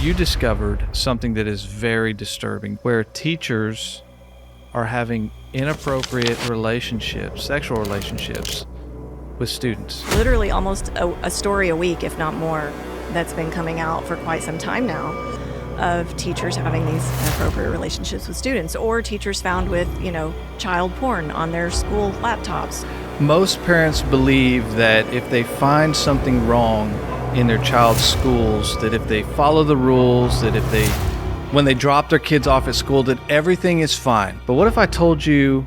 you discovered something that is very disturbing, where teachers are having inappropriate relationships, sexual relationships with students. Literally almost a story a week, if not more, that's been coming out for quite some time now of teachers having these inappropriate relationships with students, or teachers found with, child porn on their school laptops. Most parents believe that if they find something wrong in their child's schools, that if they follow the rules, that when they drop their kids off at school, that everything is fine. But what if I told you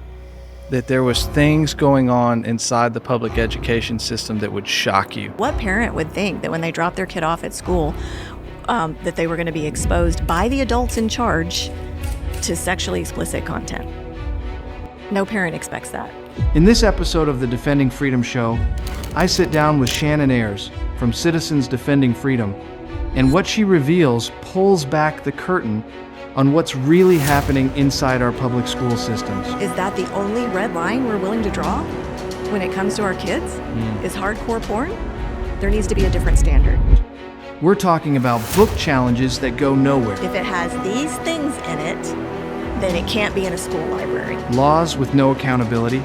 that there was things going on inside the public education system that would shock you? What parent would think that when they drop their kid off at school, that they were going to be exposed by the adults in charge to sexually explicit content? No parent expects that. In this episode of the Defending Freedom Show, I sit down with Shannon Ayers from Citizens Defending Freedom, and what she reveals pulls back the curtain on what's really happening inside our public school systems. Is that the only red line we're willing to draw when it comes to our kids? Is hardcore porn? There needs to be a different standard. We're talking about book challenges that go nowhere. If it has these things in it, then it can't be in a school library. Laws with no accountability,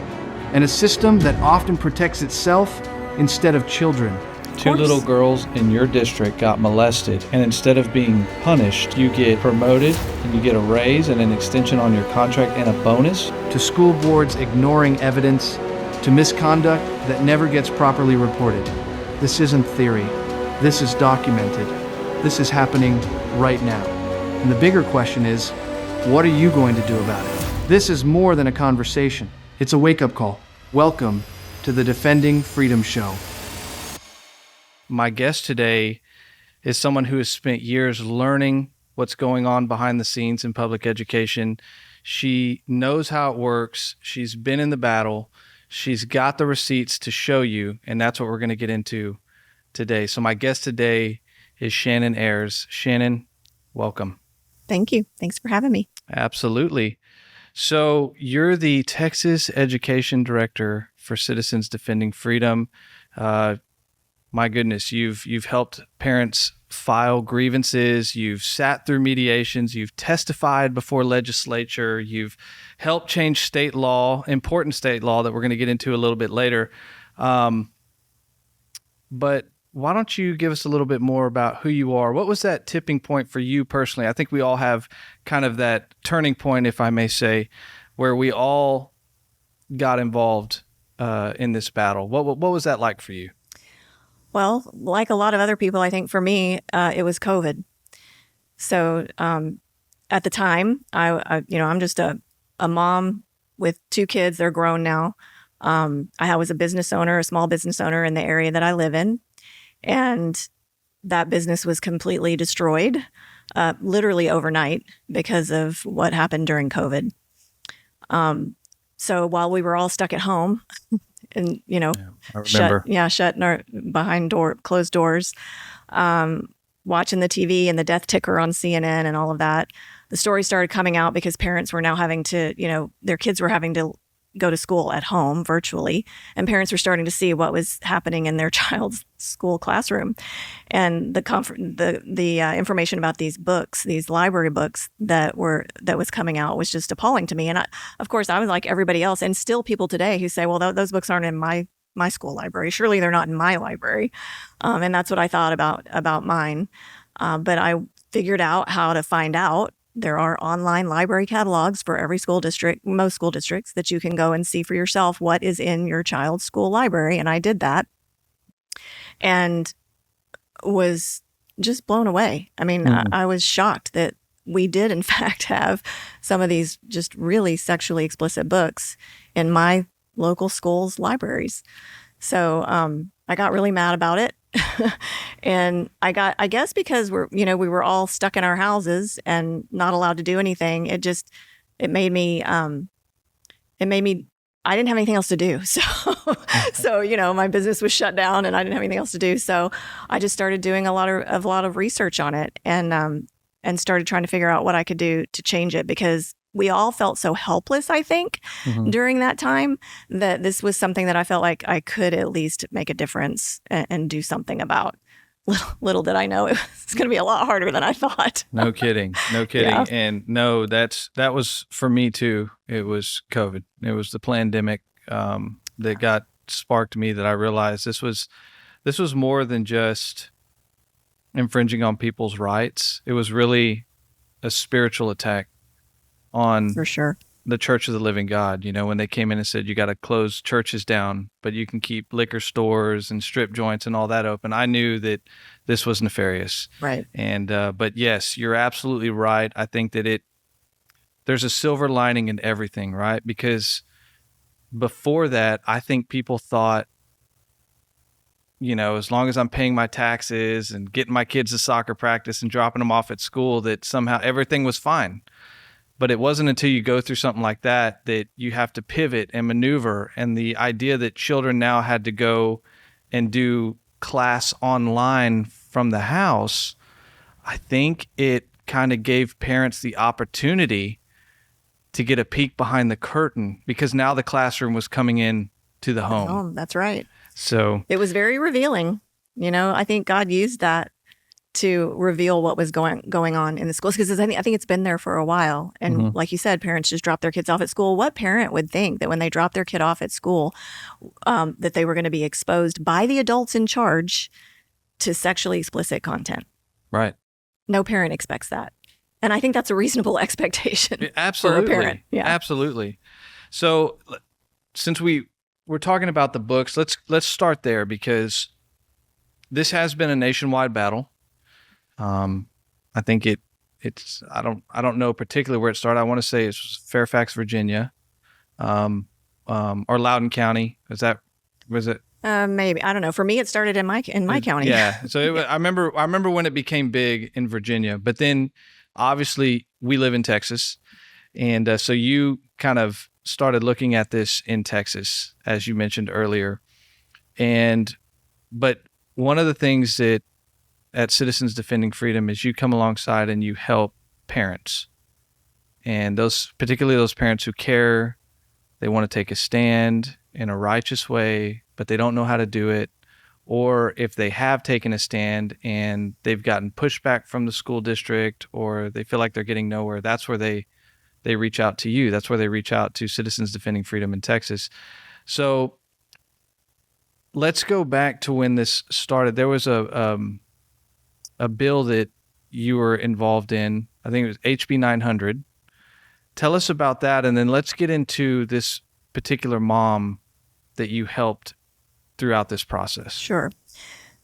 and a system that often protects itself instead of children. Two little girls in your district got molested, and instead of being punished, you get promoted and you get a raise and an extension on your contract and a bonus. To school boards ignoring evidence, to misconduct that never gets properly reported. This isn't theory. This is documented. This is happening right now. And the bigger question is, what are you going to do about it? This is more than a conversation. It's a wake-up call. Welcome to the Defending Freedom Show. My guest today is someone who has spent years learning what's going on behind the scenes in public education. She knows how it works. She's been in the battle. She's got the receipts to show you, and that's what we're going to get into today. So my guest today is Shannon Ayers. Shannon, welcome. Thank you. Thanks for having me. Absolutely. So you're the Texas Education Director for Citizens Defending Freedom. My goodness, you've helped parents file grievances, you've sat through mediations, you've testified before legislature, you've helped change state law, important state law that we're going to get into a little bit later. But why don't you give us a little bit more about who you are? What was that tipping point for you personally? I think we all have kind of that turning point, if I may say, where we all got involved in this battle. What was that like for you? Well, like a lot of other people, I think for me, it was COVID. So at the time, I'm just a mom with two kids. They're grown now. I was a business owner, a small business owner in the area that I live in. And that business was completely destroyed, literally overnight, because of what happened during COVID. So while we were all stuck at home and, shut in our closed doors, watching the TV and the death ticker on CNN and all of that, the story started coming out because parents were now having to, their kids were having to go to school at home virtually, and parents were starting to see what was happening in their child's school classroom. And the information about these books, these library books that was coming out was just appalling to me. And of course, I was like everybody else, and still people today who say, well, those books aren't in my school library. Surely they're not in my library. And that's what I thought about mine. But I figured out how to find out. There are online library catalogs for every school district, most school districts, that you can go and see for yourself what is in your child's school library. And I did that and was just blown away. I mean, I was shocked that we did, in fact, have some of these just really sexually explicit books in my local school's libraries. So I got really mad about it. And I guess because we were all stuck in our houses and not allowed to do anything, it made me, I didn't have anything else to do. So, my business was shut down and I didn't have anything else to do. So I just started doing a lot of research on it and started trying to figure out what I could do to change it, because we all felt so helpless, I think, during that time, that this was something that I felt like I could at least make a difference and do something about. little did I know it was going to be a lot harder than I thought. No kidding. No kidding. Yeah. And no, that was for me too. It was COVID. It was the pandemic that got sparked me, that I realized this was more than just infringing on people's rights. It was really a spiritual attack on For sure. the Church of the Living God. When they came in and said, you got to close churches down, but you can keep liquor stores and strip joints and all that open. I knew that this was nefarious. Right. And, but yes, you're absolutely right. I think that there's a silver lining in everything, right? Because before that, I think people thought, as long as I'm paying my taxes and getting my kids to soccer practice and dropping them off at school, that somehow everything was fine. But it wasn't until you go through something like that you have to pivot and maneuver. And the idea that children now had to go and do class online from the house, I think it kind of gave parents the opportunity to get a peek behind the curtain, because now the classroom was coming in to the home. Oh, that's right. So it was very revealing. I think God used that to reveal what was going on in the schools, because I think it's been there for a while. And like you said, parents just drop their kids off at school. What parent would think that when they drop their kid off at school, that they were going to be exposed by the adults in charge to sexually explicit content? Right. No parent expects that. And I think that's a reasonable expectation. Absolutely. For a parent. Yeah. Absolutely. So since we're talking about the books, let's start there, because this has been a nationwide battle. I think it's I don't know particularly where it started. I want to say it's Fairfax, Virginia, or Loudoun County. Was it? Maybe, I don't know. For me, it started in my county. Yeah. So I remember when it became big in Virginia, but then obviously we live in Texas, and so you kind of started looking at this in Texas, as you mentioned earlier, but one of the things that at Citizens Defending Freedom is you come alongside and you help parents, and particularly those parents who care, they want to take a stand in a righteous way, but they don't know how to do it. Or if they have taken a stand and they've gotten pushback from the school district, or they feel like they're getting nowhere, that's where they reach out to you. That's where they reach out to Citizens Defending Freedom in Texas. So let's go back to when this started. There was a bill that you were involved in. I think it was HB 900. Tell us about that, and then let's get into this particular mom that you helped throughout this process. Sure.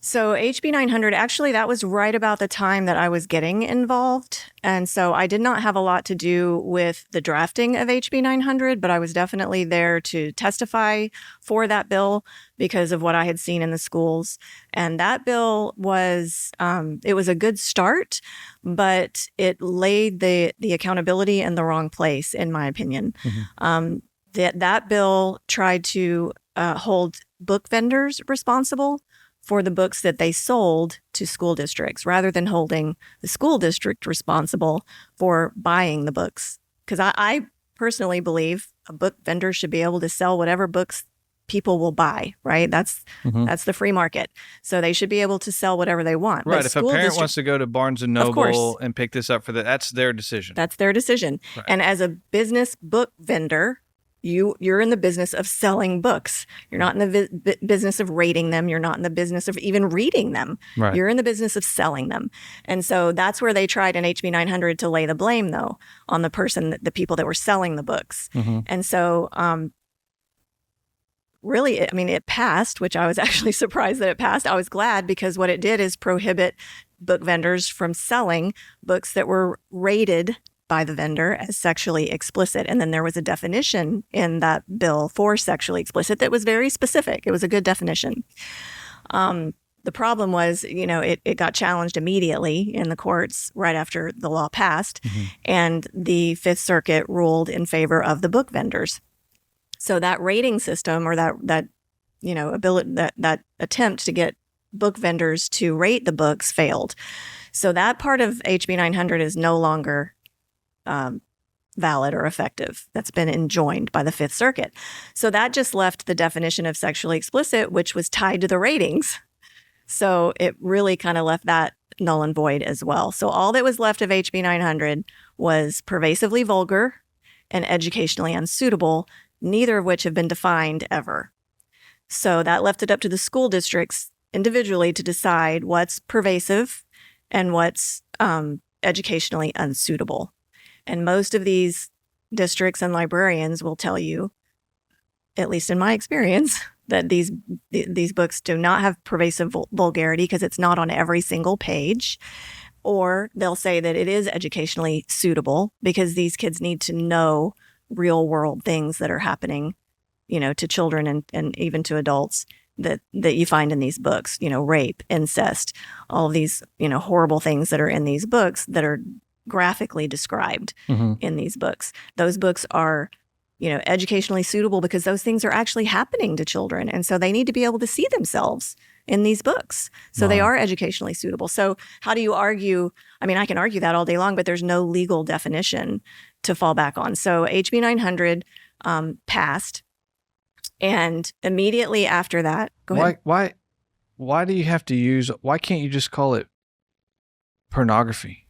So HB 900, actually, that was right about the time that I was getting involved. And so I did not have a lot to do with the drafting of HB 900, but I was definitely there to testify for that bill because of what I had seen in the schools. And that bill was, it was a good start, but it laid the accountability in the wrong place, in my opinion. That bill tried to hold book vendors responsible for the books that they sold to school districts, rather than holding the school district responsible for buying the books. Because I personally believe a book vendor should be able to sell whatever books people will buy, right? That's the free market. So they should be able to sell whatever they want. Right. If a parent wants to go to Barnes & Noble and pick this up that's their decision. That's their decision. Right. And as a business book vendor, you're in the business of selling books. You're not in the business of rating them. You're not in the business of even reading them. Right. You're in the business of selling them. And so that's where they tried in HB 900 to lay the blame, though, on the people that were selling the books. And so really, I mean, it passed, which I was actually surprised that it passed. I was glad, because what it did is prohibit book vendors from selling books that were rated by the vendor as sexually explicit. And then there was a definition in that bill for sexually explicit that was very specific. It was a good definition. The problem was, it got challenged immediately in the courts right after the law passed, and the Fifth Circuit ruled in favor of the book vendors. So that rating system, or that ability, that attempt to get book vendors to rate the books, failed. So that part of HB 900 is no longer valid or effective. That's been enjoined by the Fifth Circuit. So that just left the definition of sexually explicit, which was tied to the ratings, So it really kind of left that null and void as well. So all that was left of HB 900 was pervasively vulgar and educationally unsuitable, neither of which have been defined ever. So that left it up to the school districts individually to decide what's pervasive and what's educationally unsuitable. And most of these districts and librarians will tell you, at least in my experience, that these books do not have pervasive vulgarity because it's not on every single page. Or they'll say that it is educationally suitable because these kids need to know real world things that are happening, to children and even to adults that you find in these books, rape, incest, all of these, horrible things that are in these books that are graphically described in these books. Those books are, educationally suitable because those things are actually happening to children. And so they need to be able to see themselves in these books. So they are educationally suitable. So how do you argue? I mean, I can argue that all day long, but there's no legal definition to fall back on. So HB 900 passed. And immediately after that, go ahead. Why do you have to use, why can't you just call it pornography?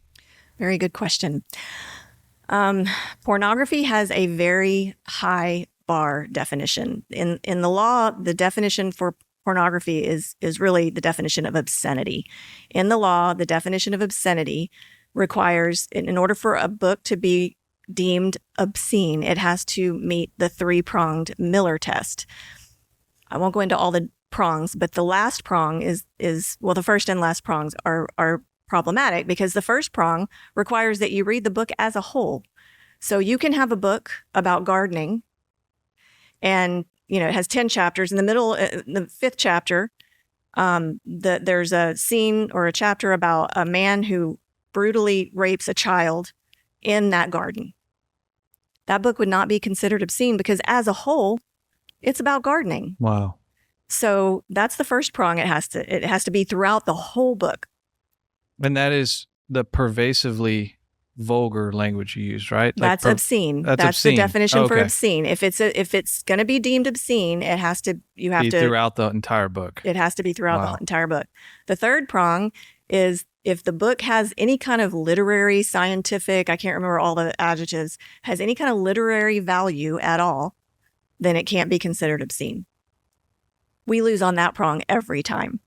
Very good question. Pornography has a very high bar definition. In the law, the definition for pornography is really the definition of obscenity. In the law, the definition of obscenity requires, in order for a book to be deemed obscene, it has to meet the three-pronged Miller test. I won't go into all the prongs, but the last prong is the first and last prongs are problematic because the first prong requires that you read the book as a whole. So you can have a book about gardening and, it has 10 chapters. In the middle, the fifth chapter, there's a scene or a chapter about a man who brutally rapes a child in that garden. That book would not be considered obscene because as a whole, it's about gardening. Wow. So that's the first prong. It has to be throughout the whole book. And that is the pervasively vulgar language you use, right? That's obscene. That's obscene. The definition for obscene. If it's going to be deemed obscene, you have to throughout the entire book. It has to be throughout the entire book. The third prong is if the book has any kind of literary, scientific, I can't remember all the adjectives, has any kind of literary value at all, then it can't be considered obscene. We lose on that prong every time.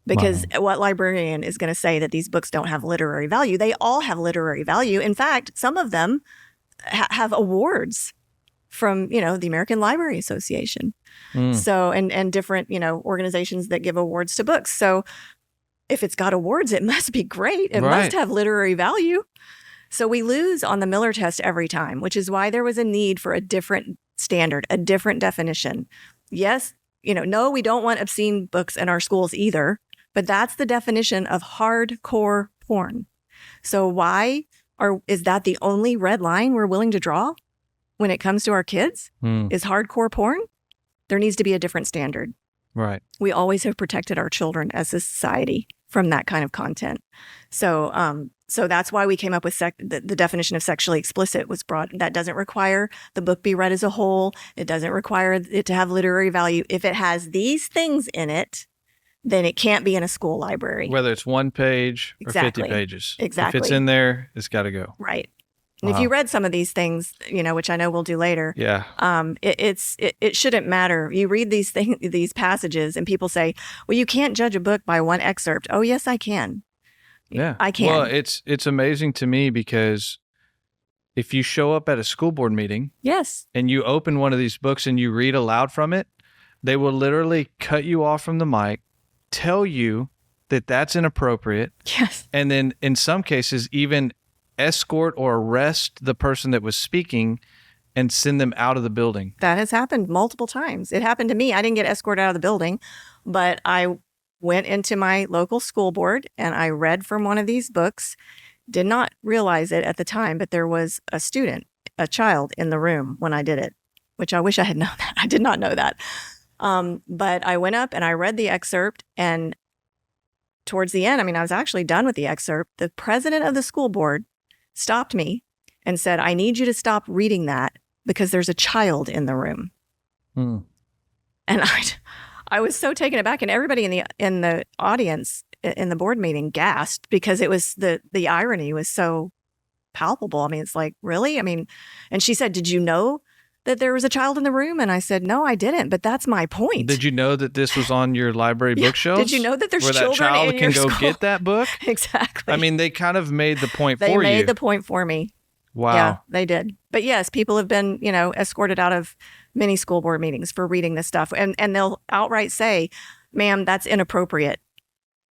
Because what librarian is going to say that these books don't have literary value? They all have literary value. In fact, some of them have awards from, the American Library Association. So, and different, organizations that give awards to books. So if it's got awards, it must be great. It must have literary value. So we lose on the Miller test every time, which is why there was a need for a different standard, a different definition. Yes, no, we don't want obscene books in our schools either. But that's the definition of hardcore porn. So is that the only red line we're willing to draw when it comes to our kids? Is hardcore porn? There needs to be a different standard. Right. We always have protected our children as a society from that kind of content. So that's why we came up with the definition of sexually explicit was brought. That doesn't require the book be read as a whole. It doesn't require it to have literary value. If it has these things in it, then it can't be in a school library. Whether it's one page or 50 pages. Exactly. If it's in there, it's got to go. Right. And if you read some of these things, which I know we'll do later, it shouldn't matter. You read these passages and people say, well, you can't judge a book by one excerpt. Oh, yes, I can. Yeah. I can. Well, it's amazing to me because if you show up at a school board meeting and you open one of these books and you read aloud from it, they will literally cut you off from the mic, tell you that that's inappropriate. Yes. And then in some cases, even escort or arrest the person that was speaking and send them out of the building. That has happened multiple times. It happened to me. I didn't get escorted out of the building, but I went into my local school board and I read from one of these books. Did not realize it at the time, but there was a child in the room when I did it, which I wish I had known that. I did not know that. But I went up and I read the excerpt, and towards the end, I was actually done with the excerpt. The president of the school board stopped me and said, I need you to stop reading that because there's a child in the room. And I was so taken aback, and everybody in the audience in the board meeting gasped because it was the irony was so palpable. I mean, it's like, really? I mean, and she said, "Did you know that there was a child in the room?" And I said, "No, I didn't, but that's my point." Did you know that this was on your library bookshelves? Did you know that there's where that children child in can your go school? get that book? Exactly. I mean, they kind of made the point they for you. They made the point for me. Wow. Yeah, they did. But yes, people have been, escorted out of many school board meetings for reading this stuff. And they'll outright say, "Ma'am, that's inappropriate."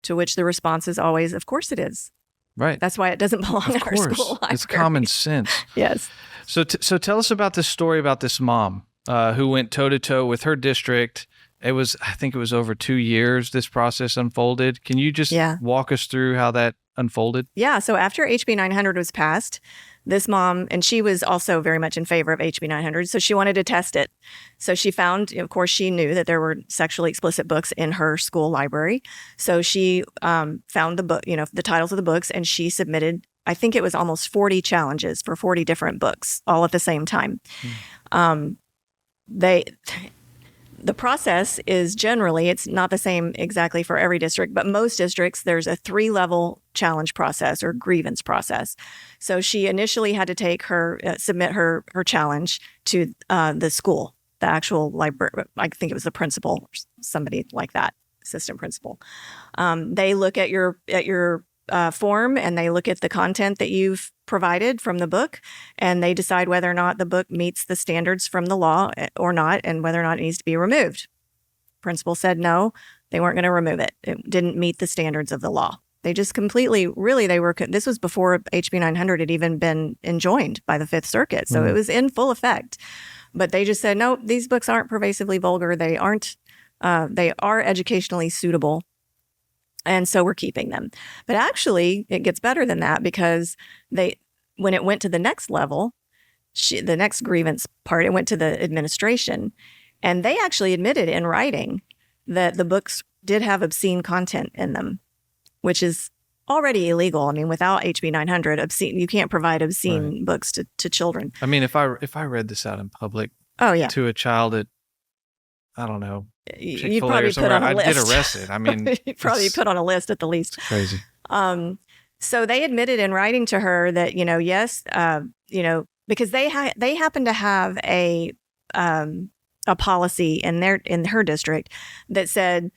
To which the response is always, "Of course it is." Right. That's why it doesn't belong in our school library. It's common sense. Yes. So tell us about this story about this mom who went toe-to-toe with her district. I think it was over 2 years this process unfolded. Can you just walk us through how that unfolded? Yeah. So after HB 900 was passed, this mom, and she was also very much in favor of HB 900, so she wanted to test it. So she found, of course, she knew that there were sexually explicit books in her school library. So she found the book, the titles of the books, and she submitted, I think it was almost 40 challenges for 40 different books, all at the same time. The process is generally, it's not the same exactly for every district, but most districts, there's a 3-level challenge process or grievance process. So she initially had to submit her challenge to the school, the actual library. I think it was the principal or somebody like that, assistant principal. They look at your form, and they look at the content that you've provided from the book, and they decide whether or not the book meets the standards from the law or not, and whether or not it needs to be removed. Principal said no, they weren't going to remove it. It didn't meet the standards of the law. They just completely, really, this was before HB 900 had even been enjoined by the Fifth Circuit, so it was in full effect. But they just said, no, these books aren't pervasively vulgar. They are educationally suitable. And so we're keeping them. But actually, it gets better than that, because when it went to the next level, the next grievance part, it went to the administration. And they actually admitted in writing that the books did have obscene content in them, which is already illegal. I mean, without HB 900, you can't provide obscene books to children. I mean, if I read this out in public to a child at, I don't know, you'd probably put on a list. I'd get arrested. I mean, you'd probably put on a list at the least. Crazy. So they admitted in writing to her that, yes, because they happen to have a policy in her district that said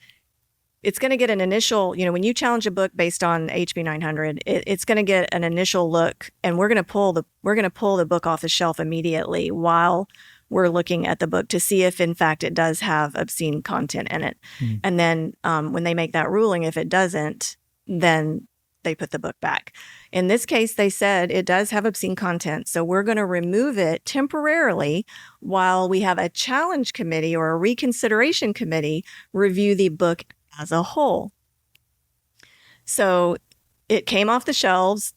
it's going to get an initial, when you challenge a book based on HB 900, it's going to get an initial look, and we're going to pull the book off the shelf immediately while we're looking at the book to see if, in fact, it does have obscene content in it. And then when they make that ruling, if it doesn't, then they put the book back. In this case, they said it does have obscene content, so we're going to remove it temporarily while we have a challenge committee or a reconsideration committee review the book as a whole. So it came off the shelves.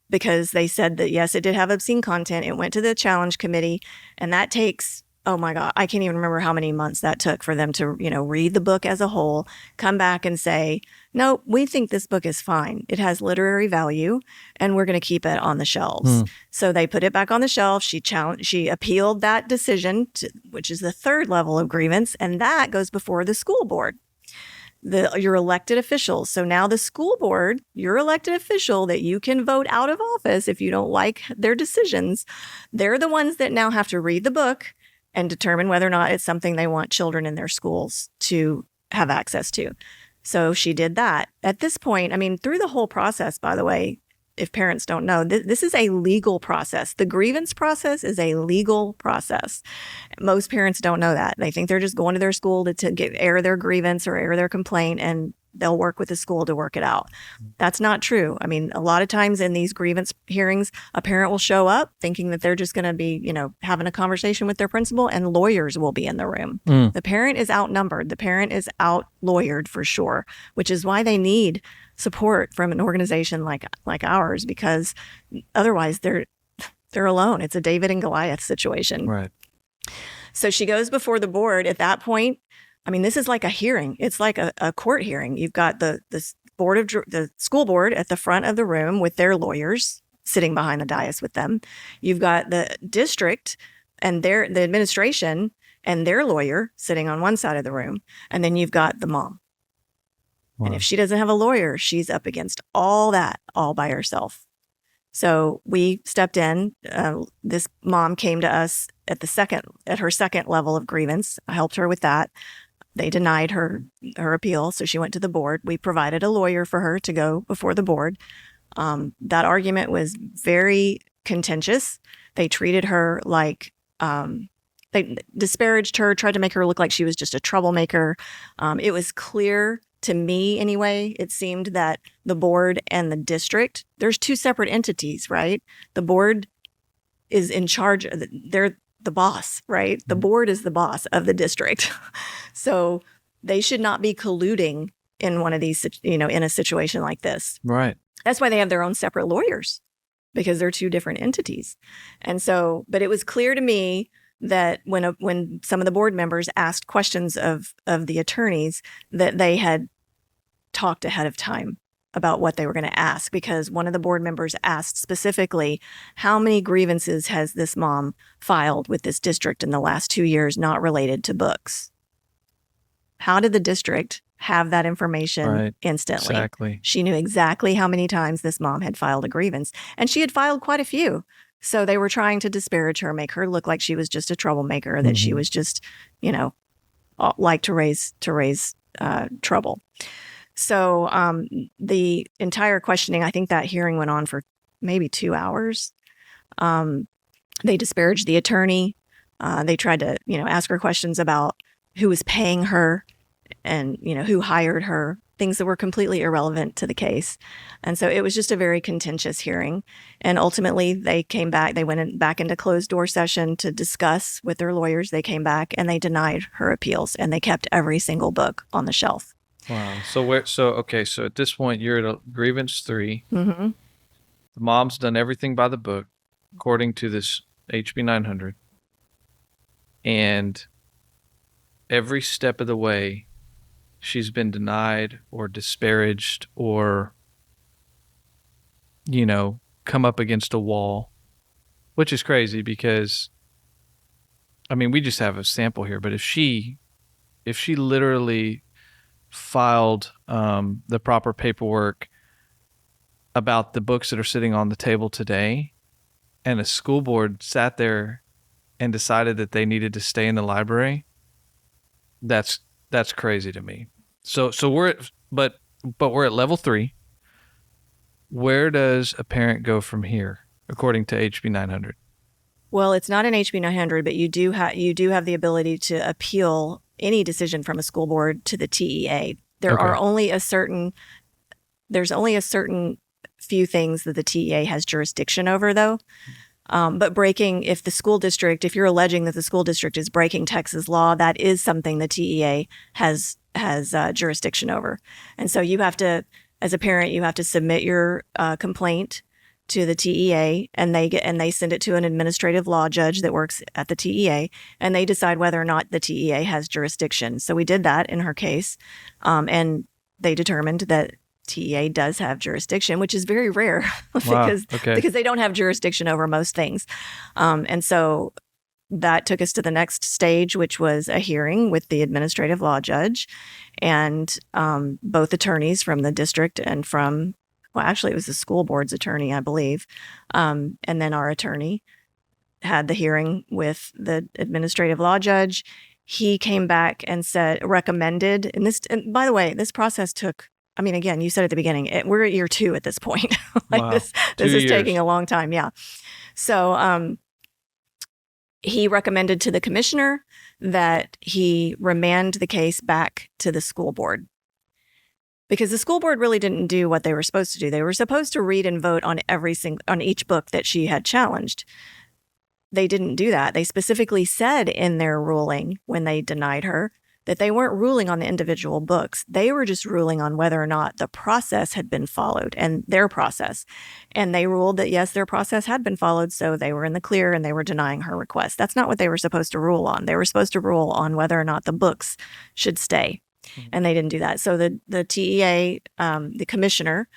Because they said that, yes, it did have obscene content. It went to the challenge committee, and that takes, oh my God, I can't even remember how many months that took for them to, read the book as a whole, come back and say, no, we think this book is fine. It has literary value, and we're going to keep it on the shelves. So they put it back on the shelf. She appealed that decision, which is the 3rd level of grievance, and that goes before the school board. Your elected officials. So now the school board, your elected official that you can vote out of office if you don't like their decisions, they're the ones that now have to read the book and determine whether or not it's something they want children in their schools to have access to. So she did that. At this point, I mean, through the whole process, by the way, if parents don't know, this is a legal process. The grievance process is a legal process. Most parents don't know that. They think they're just going to their school to air their grievance or air their complaint, and they'll work with the school to work it out. That's not true. I mean, a lot of times in these grievance hearings, a parent will show up thinking that they're just going to be, having a conversation with their principal, and lawyers will be in the room. The parent is outnumbered. The parent is out-lawyered for sure, which is why they need support from an organization like ours, because otherwise they're alone. It's a David and Goliath situation. Right. So she goes before the board. At that point, I mean, this is like a hearing. It's like a court hearing. You've got the school board at the front of the room with their lawyers sitting behind the dais with them. You've got the district and the administration and their lawyer sitting on one side of the room, and then you've got the mom. Wow. And if she doesn't have a lawyer, she's up against all that all by herself. So we stepped in. This mom came to us at her second level of grievance. I helped her with that. They denied her appeal, so she went to the board. We provided a lawyer for her to go before the board. That argument was very contentious. They treated her like they disparaged her, tried to make her look like she was just a troublemaker. It was clear to me, anyway, it seemed that the board and the district, there's two separate entities, right? The board is in charge. They're the boss, right? The board is the boss of the district. So they should not be colluding in one of these, in a situation like this. Right. That's why they have their own separate lawyers, because they're two different entities. And so, but it was clear to me that when some of the board members asked questions of the attorneys, that they had talked ahead of time about what they were going to ask, because one of the board members asked specifically, how many grievances has this mom filed with this district in the last 2 years not related to books? How did the district have that information instantly? Exactly. She knew exactly how many times this mom had filed a grievance, and she had filed quite a few. So they were trying to disparage her, make her look like she was just a troublemaker, that she was just, like to raise trouble. So the entire questioning, I think that hearing went on for maybe 2 hours. They disparaged the attorney. They tried to, ask her questions about who was paying her and, who hired her, things that were completely irrelevant to the case. And so it was just a very contentious hearing. And ultimately they came back, they went back into closed door session to discuss with their lawyers. They came back and they denied her appeals, and they kept every single book on the shelf. Wow. So at this point you're at a grievance 3. Mm-hmm. The mom's done everything by the book, according to this HB 900. And every step of the way, she's been denied or disparaged or, come up against a wall, which is crazy because, we just have a sample here, but if she literally filed the proper paperwork about the books that are sitting on the table today, and a school board sat there and decided that they needed to stay in the library, that's crazy to me. So we're at level 3. Where does a parent go from here, according to HB 900? Well, it's not an HB 900, but you do have the ability to appeal any decision from a school board to the TEA. There's only a certain few things that the TEA has jurisdiction over, though. But if you're alleging that the school district is breaking Texas law, that is something the TEA has jurisdiction over. And so you have to, as a parent, you have to submit your complaint to the TEA, and they send it to an administrative law judge that works at the TEA, and they decide whether or not the TEA has jurisdiction. So we did that in her case, and they determined that TEA does have jurisdiction, which is very rare because they don't have jurisdiction over most things. And so that took us to the next stage, which was a hearing with the administrative law judge, and both attorneys from the district and it was the school board's attorney, I believe. And then our attorney had the hearing with the administrative law judge. He came back and recommended, and by the way, this process took, again, you said at the beginning, we're at year 2 at this point. Wow. This is taking a long time. Yeah. So he recommended to the commissioner that he remand the case back to the school board, because the school board really didn't do what they were supposed to do. They were supposed to read and vote on on each book that she had challenged. They didn't do that. They specifically said in their ruling, when they denied her, that they weren't ruling on the individual books. They were just ruling on whether or not the process had been followed, and their process. And they ruled that, yes, their process had been followed, so they were in the clear and they were denying her request. That's not what they were supposed to rule on. They were supposed to rule on whether or not the books should stay. Mm-hmm. And they didn't do that. So the TEA, the commissioner,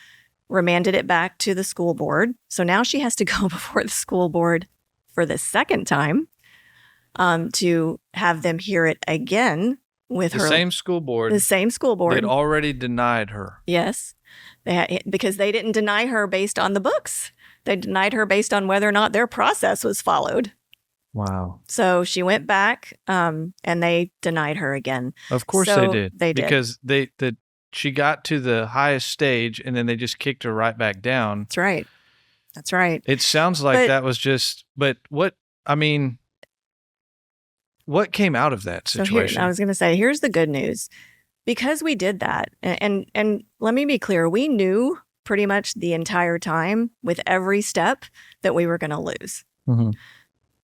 remanded it back to the school board. So now she has to go before the school board for the second time to have them hear it again with the her. Same school board. The same school board. They'd already denied her. Yes. Because they didn't deny her based on the books. They denied her based on whether or not their process was followed. Wow. So she went back, and they denied her again. Of course they did. They did. Because she got to the highest stage, and then they just kicked her right back down. That's right. That's right. It sounds like that was just, but what came out of that situation? So I was going to say, here's the good news. Because we did that, and let me be clear, we knew pretty much the entire time with every step that we were going to lose. Mm-hmm.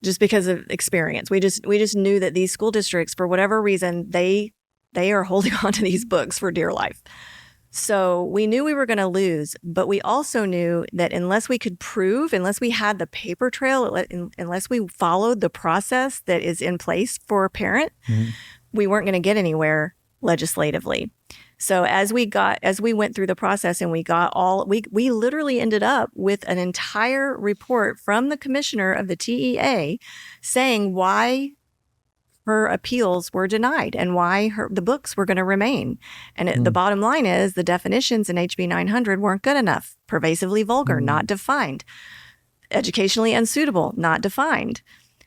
Just because of experience. We just knew that these school districts, for whatever reason, they are holding on to these books for dear life. So we knew we were going to lose, but we also knew that unless we could prove, unless we had the paper trail, unless we followed the process that is in place for a parent, we weren't going to get anywhere legislatively. So as we went through the process and we literally ended up with an entire report from the commissioner of the TEA saying why her appeals were denied and why the books were going to remain. And the bottom line is the definitions in HB 900 weren't good enough. Pervasively vulgar, not defined. Educationally unsuitable, not defined.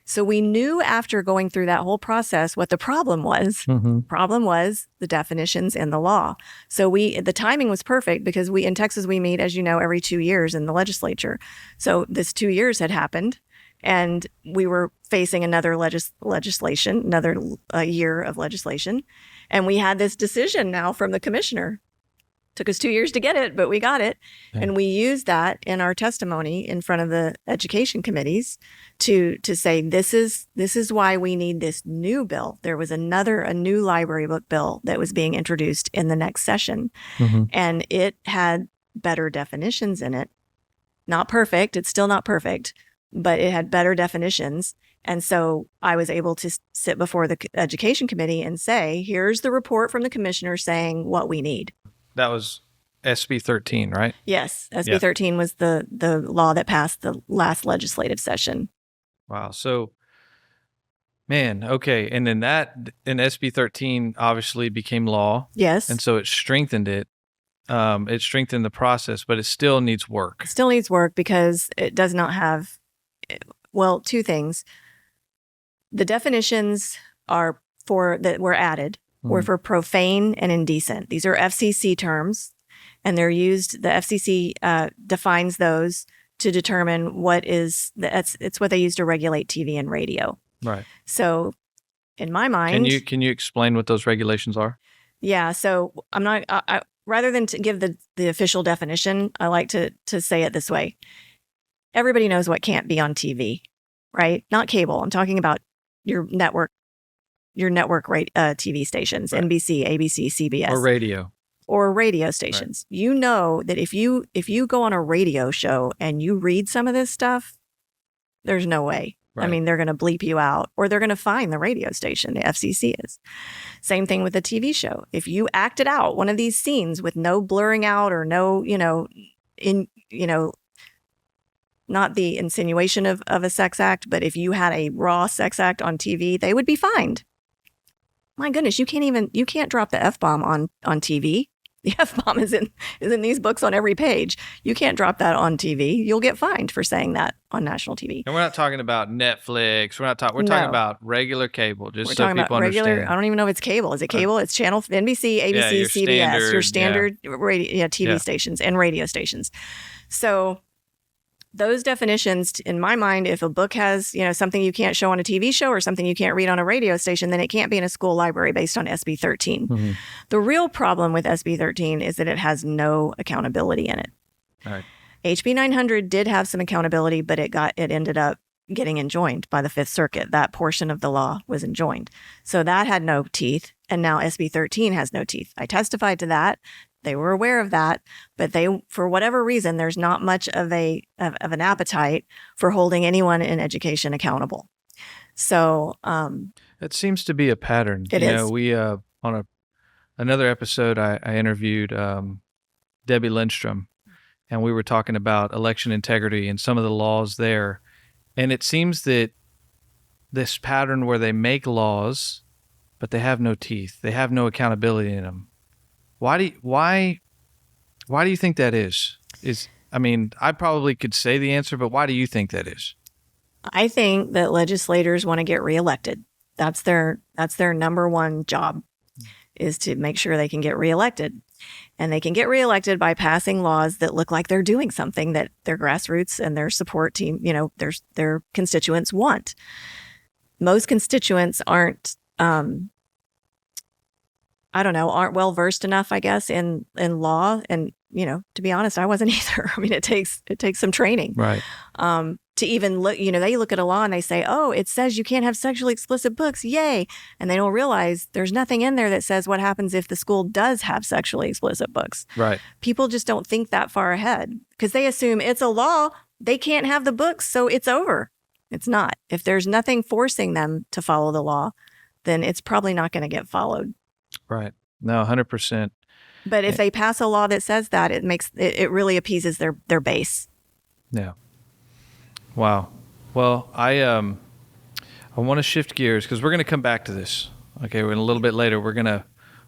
So we knew after going through that whole process what the problem was. Mm-hmm. Problem was the definitions in the law. So the timing was perfect because in Texas, we meet, as you know, every 2 years in the legislature. So this 2 years had happened and we were facing another legislation, another year of legislation. And we had this decision now from the commissioner. Took us 2 years to get it, but we got it. Yeah. And we used that in our testimony in front of the education committees to say, this is why we need this new bill. There was a new library book bill that was being introduced in the next session. Mm-hmm. And it had better definitions in it. Not perfect. It's still not perfect, but it had better definitions. And so I was able to sit before the education committee and say, here's the report from the commissioner saying what we need. That was SB 13, right? Yes. SB 13 was the law that passed the last legislative session. Wow. So, man, okay. And then SB 13 obviously became law. Yes. And so it strengthened it. It strengthened the process, but it still needs work. It still needs work because it does not have, well, two things. The definitions that were added were for profane and indecent. These are FCC terms, and they're used. The FCC defines those to determine it's what they use to regulate TV and radio. Right. So, in my mind, can you explain what those regulations are? Yeah. So I'm not. Rather than to give the official definition, I like to say it this way. Everybody knows what can't be on TV, right? Not cable. I'm talking about your network TV stations, right. NBC, ABC, CBS. Or radio stations. Right. You know that if you go on a radio show and you read some of this stuff, there's no way. Right. I mean, they're going to bleep you out or they're going to fine the radio station. The FCC is. Same thing with a TV show. If you acted out one of these scenes with no blurring out or no, not the insinuation of a sex act, but if you had a raw sex act on TV, they would be fined. My goodness, you can't drop the F-bomb on TV. The F-bomb is in these books on every page. You can't drop that on TV. You'll get fined for saying that on national TV. And we're not talking about Netflix. We're talking about regular cable, just so people understand. I don't even know if it's cable. Is it cable? It's channel NBC, ABC, CBS, your standard radio, TV stations and radio stations. So those definitions, in my mind, if a book has, something you can't show on a TV show or something you can't read on a radio station, then it can't be in a school library based on SB 13. Mm-hmm. The real problem with SB 13 is that it has no accountability in it. All right. HB 900 did have some accountability, but it ended up getting enjoined by the Fifth Circuit. That portion of the law was enjoined. So that had no teeth, and now SB 13 has no teeth. I testified to that. They were aware of that, but for whatever reason, there's not much of an appetite for holding anyone in education accountable. So it seems to be a pattern. It is. We on another episode, I interviewed Debbie Lindstrom, and we were talking about election integrity and some of the laws there. And it seems that this pattern where they make laws, but they have no teeth. They have no accountability in them. Why do you think that is? I probably could say the answer, but why do you think that is? I think that legislators want to get reelected. That's their number one job, is to make sure they can get reelected. And they can get reelected by passing laws that look like they're doing something that their grassroots and their support team, their constituents want. Most constituents aren't well versed enough, I guess, in law. And, to be honest, I wasn't either. It takes some training. Right. To even look, they look at a law and they say, oh, it says you can't have sexually explicit books. Yay. And they don't realize there's nothing in there that says what happens if the school does have sexually explicit books. Right. People just don't think that far ahead because they assume it's a law. They can't have the books, so it's over. It's not. If there's nothing forcing them to follow the law, then it's probably not going to get followed. Right. No, 100%. But if they pass a law that says that, it really appeases their base. Yeah. Wow. Well, I want to shift gears because we're going to come back to this. Okay, we're in a little bit later. We're gonna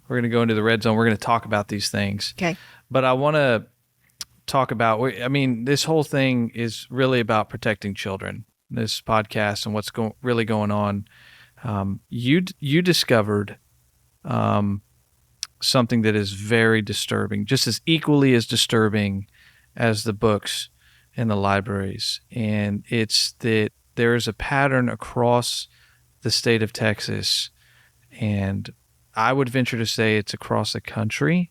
go into the red zone. We're going to talk about these things. Okay. But I want to talk about. This whole thing is really about protecting children. This podcast and what's really going on. You discovered something that is very disturbing, just as equally as disturbing as the books in the libraries. And it's that there is a pattern across the state of Texas, and I would venture to say it's across the country,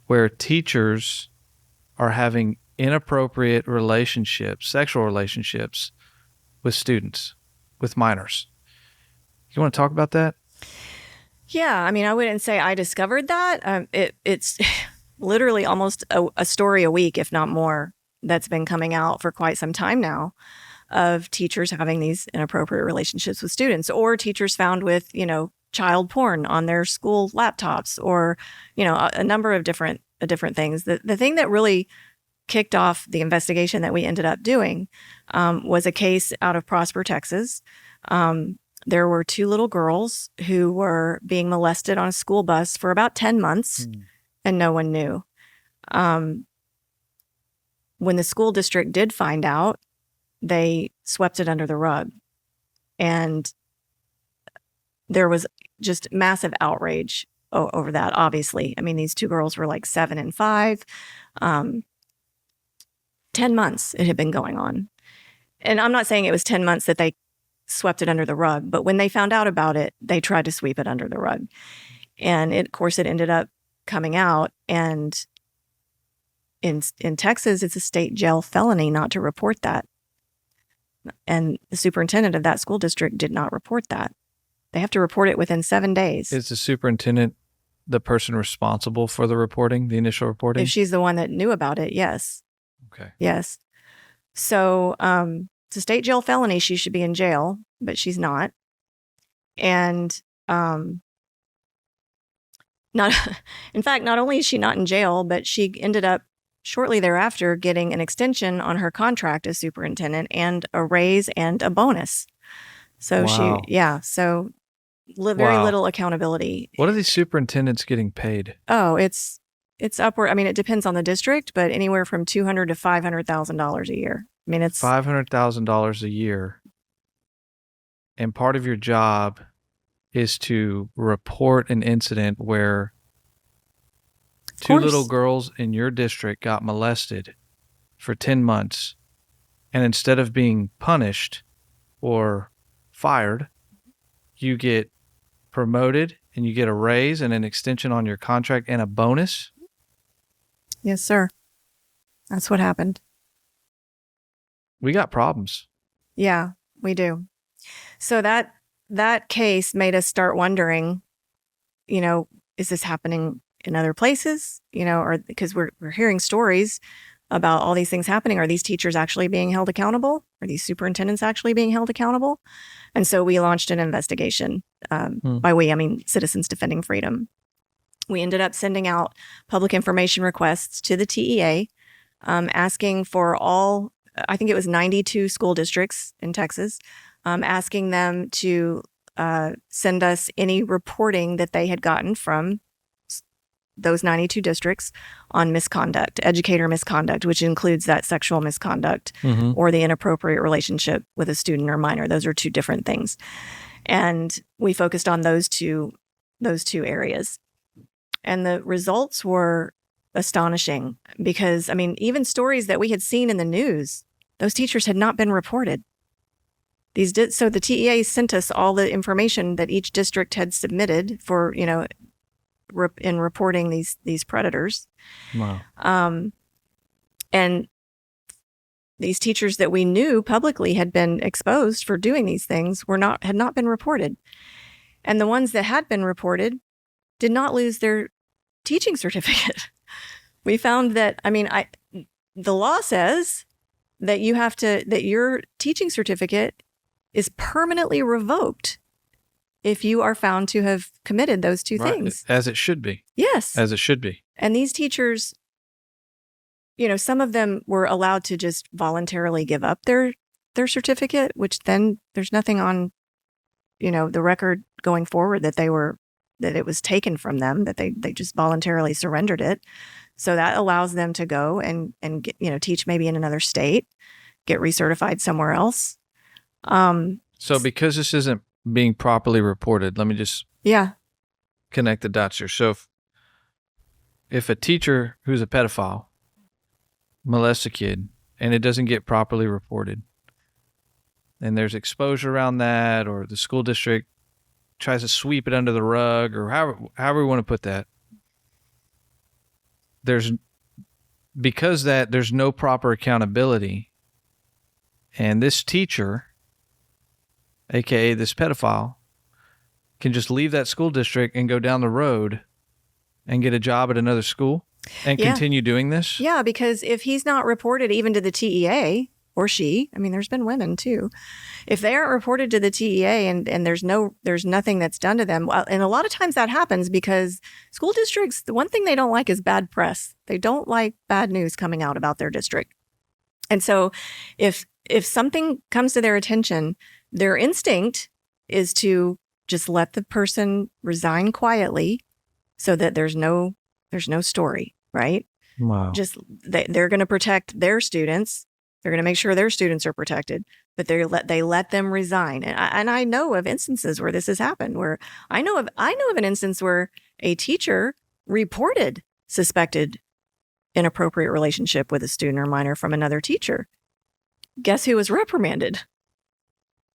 where teachers are having inappropriate relationships, sexual relationships with students, with minors. You want to talk about that? Yeah, I wouldn't say I discovered that. It's literally almost a story a week, if not more, that's been coming out for quite some time now, of teachers having these inappropriate relationships with students, or teachers found with, child porn on their school laptops, or, a number of different things. The thing that really kicked off the investigation that we ended up doing was a case out of Prosper, Texas. There were two little girls who were being molested on a school bus for about 10 months, and no one knew. When the school district did find out, they swept it under the rug. And there was just massive outrage over that, obviously. These two girls were like 7 and 5. 10 months it had been going on. And I'm not saying it was 10 months that they swept it under the rug, but when they found out about it, they tried to sweep it under the rug. And of course, it ended up coming out. And in Texas, it's a state jail felony not to report that. And the superintendent of that school district did not report that. They have to report it within 7 days. Is the superintendent the person responsible for the reporting, the initial reporting? If she's the one that knew about it, yes. Okay. Yes. So it's a state jail felony. She should be in jail, but she's not. And not only is she not in jail, but she ended up shortly thereafter getting an extension on her contract as superintendent and a raise and a bonus. So wow. Very little accountability. What are these superintendents getting paid? Oh, it's upward. It depends on the district, but anywhere from $200,000 to $500,000 a year. It's $500,000 a year. And part of your job is to report an incident where two little girls in your district got molested for 10 months. And instead of being punished or fired, you get promoted and you get a raise and an extension on your contract and a bonus? Yes, sir. That's what happened. We got problems. Yeah, we do. So that case made us start wondering, is this happening in other places? Or because we're hearing stories about all these things happening. Are these teachers actually being held accountable? Are these superintendents actually being held accountable? And so we launched an investigation. By we, I mean Citizens Defending Freedom. We ended up sending out public information requests to the TEA, asking for all, I think it was 92 school districts in Texas, asking them to send us any reporting that they had gotten from those 92 districts on misconduct, educator misconduct, which includes that sexual misconduct or the inappropriate relationship with a student or minor. Those are two different things. And we focused on those two areas. And the results were astonishing because, I mean, even stories that we had seen in the news, those teachers had not been reported. So the TEA sent us all the information that each district had submitted for, in reporting these predators. Wow. And these teachers that we knew publicly had been exposed for doing these things had not been reported. And the ones that had been reported did not lose their teaching certificate. We found that, the law says that that your teaching certificate is permanently revoked if you are found to have committed those two things. As it should be. Yes. As it should be. And these teachers, some of them were allowed to just voluntarily give up their certificate, which then there's nothing on, the record going forward that it was taken from them, that they just voluntarily surrendered it. So that allows them to go and get, teach maybe in another state, get recertified somewhere else. So because this isn't being properly reported, let me just connect the dots here. So if a teacher who's a pedophile molests a kid and it doesn't get properly reported, and there's exposure around that, or the school district tries to sweep it under the rug, or however we want to put that, there's no proper accountability, and this teacher, aka this pedophile, can just leave that school district and go down the road and get a job at another school and continue doing this? Yeah, because if he's not reported even to the TEA, or she, there's been women too, if they aren't reported to the TEA and there's nothing that's done to them, and a lot of times that happens because school districts, the one thing they don't like is bad press. They don't like bad news coming out about their district. And so if something comes to their attention, their instinct is to just let the person resign quietly so that there's no story, right? Wow. Just they're going to protect their students. They're going to make sure their students are protected, but they let them resign. And I know of instances where this has happened, where I know of an instance where a teacher reported suspected inappropriate relationship with a student or minor from another teacher. Guess who was reprimanded?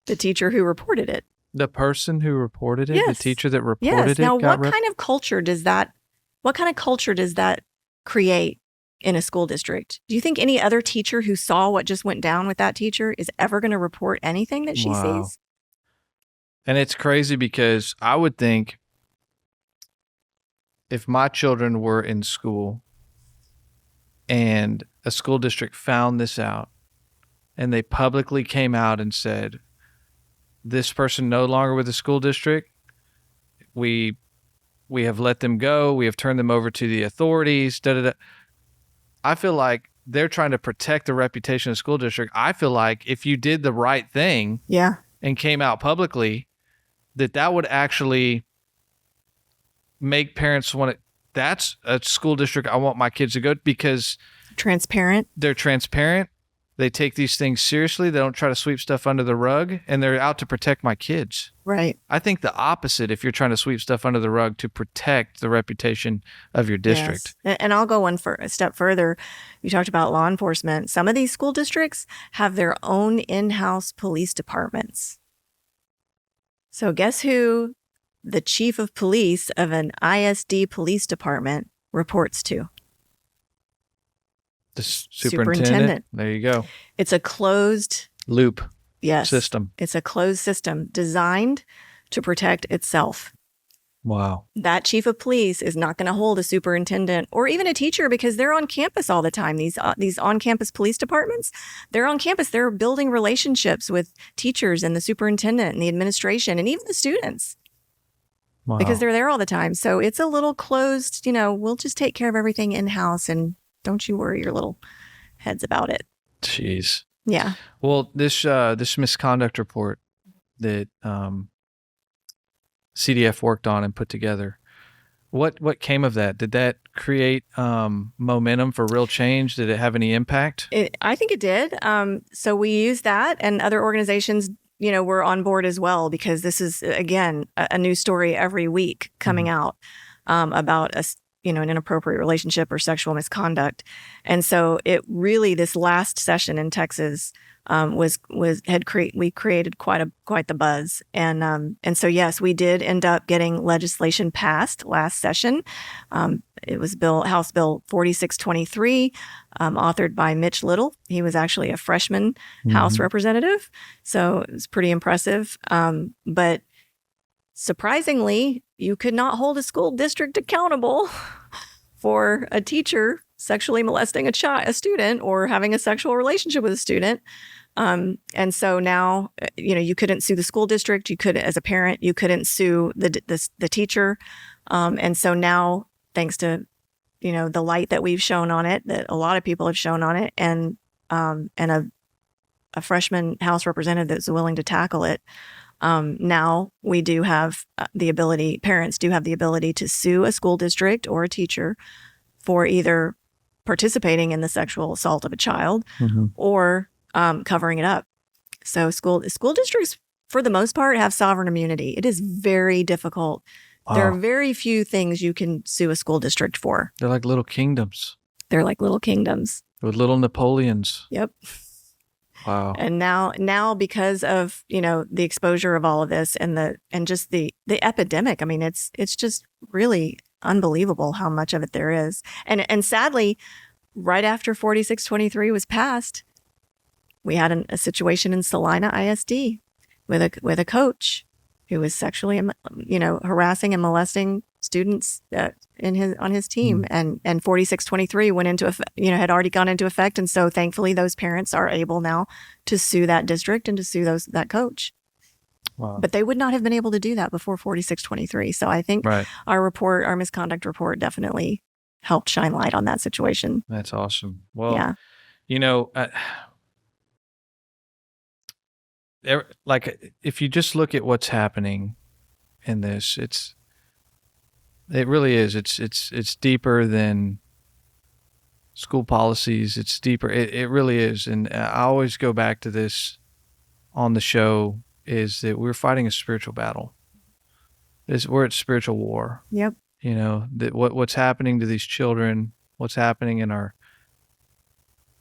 The teacher who reported it. The person who reported it? Yes. The teacher that reported it? Now, what kind of culture does that create in a school district? Do you think any other teacher who saw what just went down with that teacher is ever going to report anything that she sees? And it's crazy because I would think if my children were in school and a school district found this out and they publicly came out and said, this person no longer with the school district, we have let them go, we have turned them over to the authorities, I feel like they're trying to protect the reputation of the school district. I feel like if you did the right thing and came out publicly, that would actually make parents want it. That's a school district I want my kids to go to because they're transparent. They take these things seriously. They don't try to sweep stuff under the rug, and they're out to protect my kids. Right. I think the opposite if you're trying to sweep stuff under the rug to protect the reputation of your district. Yes. And I'll go a step further. You talked about law enforcement. Some of these school districts have their own in-house police departments. So guess who the chief of police of an ISD police department reports to? The superintendent. There you go. It's a closed loop. Yes. System. It's a closed system designed to protect itself. Wow. That chief of police is not going to hold a superintendent or even a teacher because they're on campus all the time. These on-campus police departments, they're on campus. They're building relationships with teachers and the superintendent and the administration and even the students. Wow. Because they're there all the time. So it's a little closed, we'll just take care of everything in-house and don't you worry your little heads about it. Jeez. Yeah. Well, this misconduct report that CDF worked on and put together. What came of that? Did that create momentum for real change? Did it have any impact? I think it did. So we used that, and other organizations, were on board as well, because this is, again, a new story every week coming out about an inappropriate relationship or sexual misconduct. And so it really, this last session in Texas we created quite the buzz. And so, yes, we did end up getting legislation passed last session. It was House Bill 4623, authored by Mitch Little. He was actually a freshman House representative, so it was pretty impressive. But surprisingly, you could not hold a school district accountable for a teacher sexually molesting a student or having a sexual relationship with a student. And so now, you couldn't sue the school district. You could, as a parent, you couldn't sue the teacher. And so now, thanks to, the light that we've shown on it, that a lot of people have shown on it, and a freshman House representative that's willing to tackle it, now we do have parents do have the ability to sue a school district or a teacher for either participating in the sexual assault of a child or covering it up. So school districts, for the most part, have sovereign immunity. It is very difficult. Wow. There are very few things you can sue a school district for. They're like little kingdoms. They're like little kingdoms. With little Napoleons. Yep. Wow. And now because of, the exposure of all of this and just the epidemic, I mean, it's just really unbelievable how much of it there is. And sadly, right after 4623 was passed, we had a situation in Salina ISD with a coach who was sexually, harassing and molesting students on his team, and 4623 went into had already gone into effect, and so thankfully those parents are able now to sue that district and to sue that coach. Wow. But they would not have been able to do that before 4623. So I think our misconduct report definitely helped shine light on that situation. That's awesome. Well, yeah. Like if you just look at what's happening in this, it really is. It's deeper than school policies. It's deeper. It really is. And I always go back to this on the show, is that we're fighting a spiritual battle. We're at spiritual war. Yep. That what's happening to these children, what's happening in our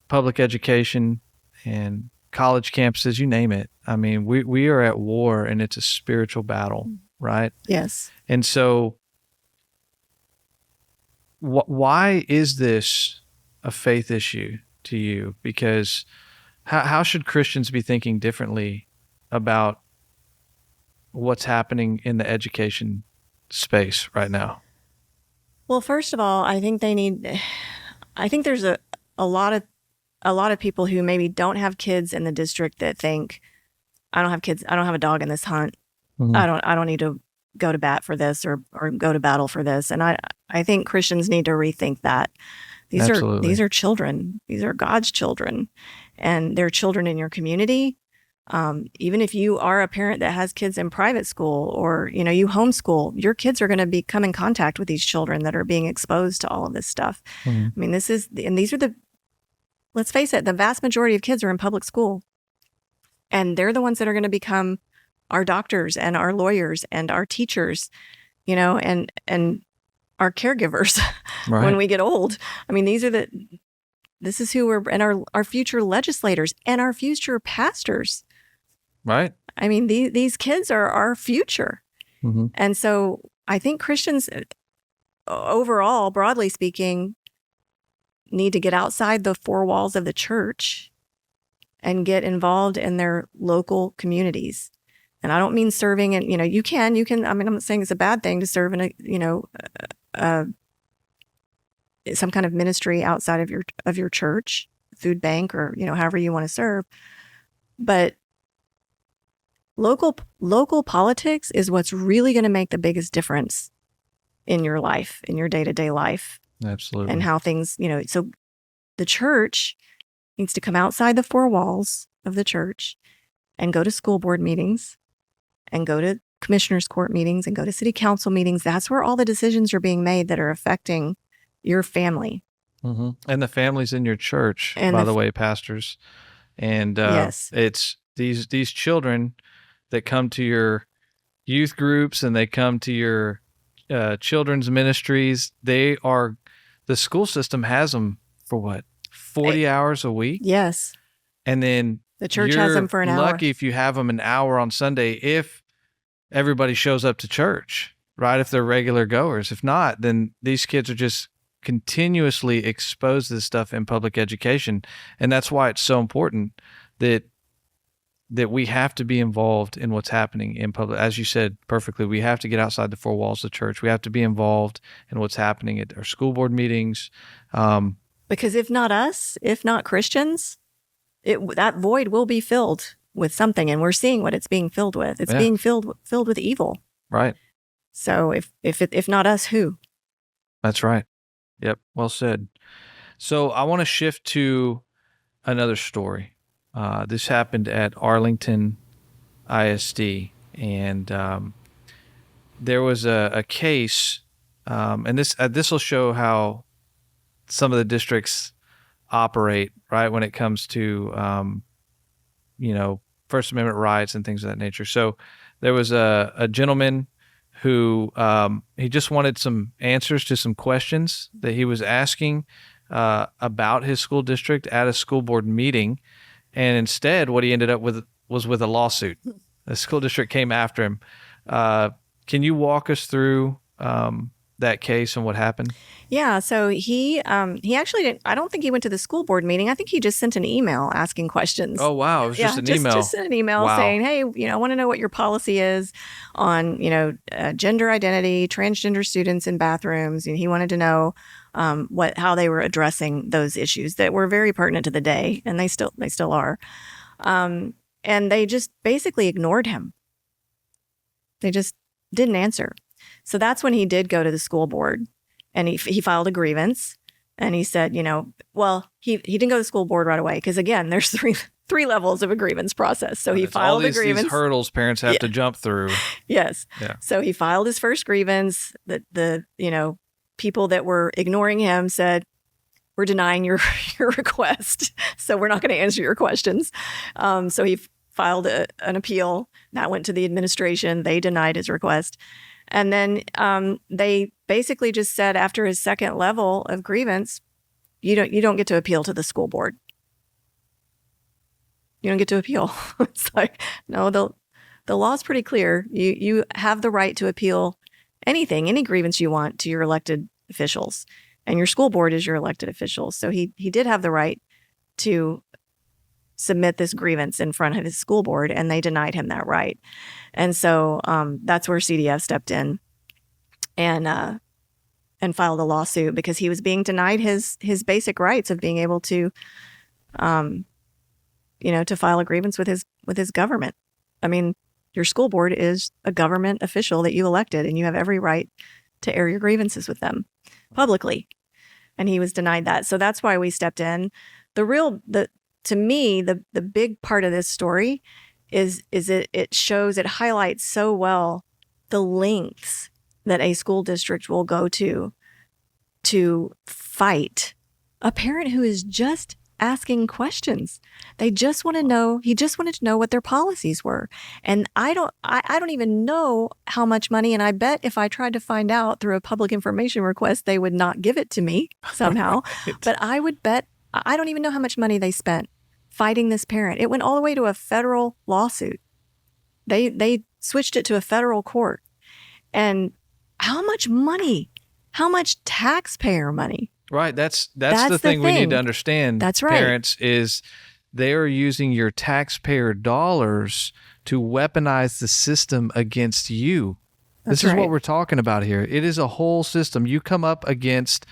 public education and college campuses, you name it. I mean, we are at war, and it's a spiritual battle, right? Yes. And so why is this a faith issue to you? Because how should Christians be thinking differently about what's happening in the education space right now? Well, first of all, I think there's a lot of people who maybe don't have kids in the district that think, I don't have kids, I don't have a dog in this hunt. Mm-hmm. I don't need to go to bat for this or go to battle for this. And I think Christians need to rethink that. These are children. These are God's children, and they're children in your community. Even if you are a parent that has kids in private school, or you homeschool, your kids are going to come in contact with these children that are being exposed to all of this stuff. Mm-hmm. I mean, let's face it, the vast majority of kids are in public school, and they're the ones that are going to become our doctors and our lawyers and our teachers, and our caregivers when we get old. I mean, this is who and our future legislators and our future pastors. Right. I mean, these kids are our future. Mm-hmm. And so I think Christians overall, broadly speaking, need to get outside the four walls of the church and get involved in their local communities. And I don't mean serving in, you can, I mean, I'm not saying it's a bad thing to serve in some kind of ministry outside of your church, food bank, or, however you want to serve. But local politics is what's really going to make the biggest difference in your life, in your day-to-day life. Absolutely. And how things, so the church needs to come outside the four walls of the church and go to school board meetings and go to commissioners court meetings and go to city council meetings. That's where all the decisions are being made that are affecting your family. Mm-hmm. And the families in your church, And by the way, pastors. And yes, it's these children that come to your youth groups and they come to your children's ministries. The school system has them for what, 40 hours a week? Yes. And then the church has them for an hour. Lucky if you have them an hour on Sunday if everybody shows up to church, right? If they're regular goers. If not, then these kids are just continuously exposed to this stuff in public education. And that's why it's so important that we have to be involved in what's happening in public. As you said perfectly, we have to get outside the four walls of the church. We have to be involved in what's happening at our school board meetings. Because if not us, if not Christians, that void will be filled with something. And we're seeing what it's being filled with. It's being filled with evil. Right. So if not us, who? That's right. Yep. Well said. So I want to shift to another story. This happened at Arlington ISD, and there was a case, and this will show how some of the districts operate, right, when it comes to First Amendment rights and things of that nature. So there was a gentleman who he just wanted some answers to some questions that he was asking about his school district at a school board meeting. And instead, what he ended up with was with a lawsuit. The school district came after him. Can you walk us through that case and what happened? Yeah. So he actually didn't. I don't think he went to the school board meeting. I think he just sent an email asking questions. Oh wow! It was just an email. Just sent an email saying, "Hey, I want to know what your policy is on gender identity, transgender students in bathrooms." And he wanted to know how they were addressing those issues that were very pertinent to the day, and they still are. And they just basically ignored him. They just didn't answer. So that's when he did go to the school board, and he filed a grievance. And he said, he didn't go to the school board right away because, again, there's three levels of a grievance process. So he filed a grievance. These hurdles parents have to jump through. Yes. Yeah. So he filed his first grievance. The people that were ignoring him said, "We're denying your request, so we're not going to answer your questions." So he filed an appeal. That went to the administration. They denied his request. And then they basically just said after his second level of grievance, you don't get to appeal to the school board. You don't get to appeal. It's like, no, the law's pretty clear. You have the right to appeal any grievance you want to your elected officials, and your school board is your elected officials. So he did have the right to submit this grievance in front of his school board, and they denied him that right. And so that's where CDF stepped in and filed a lawsuit because he was being denied his basic rights of being able to, to file a grievance with his government. I mean, your school board is a government official that you elected, and you have every right to air your grievances with them publicly. And he was denied that. So that's why we stepped in. To me, the big part of this story is it highlights so well the lengths that a school district will go to fight a parent who is just asking questions. They just want to know. He just wanted to know what their policies were, and I don't even know how much money. And I bet if I tried to find out through a public information request, they would not give it to me somehow. Right. But I would bet I don't even know how much money they spent fighting this parent. It went all the way to a federal lawsuit. They switched it to a federal court. And how much money? How much taxpayer money? Right. That's the thing we need to understand. That's right. Parents is they are using your taxpayer dollars to weaponize the system against you. This is what we're talking about here. It is a whole system. You come up against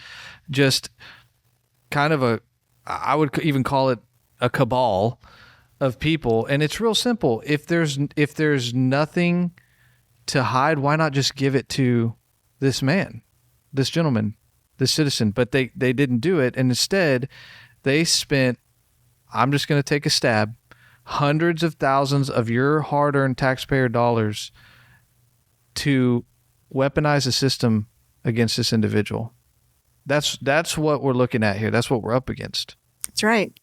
just kind of I would even call it a cabal of people, and it's real simple. If there's nothing to hide, why not just give it to this man, this gentleman, this citizen? But they didn't do it, and instead they spent, I'm just going to take a stab, hundreds of thousands of your hard-earned taxpayer dollars to weaponize a system against this individual. That's what we're looking at here. That's what we're up against. That's right.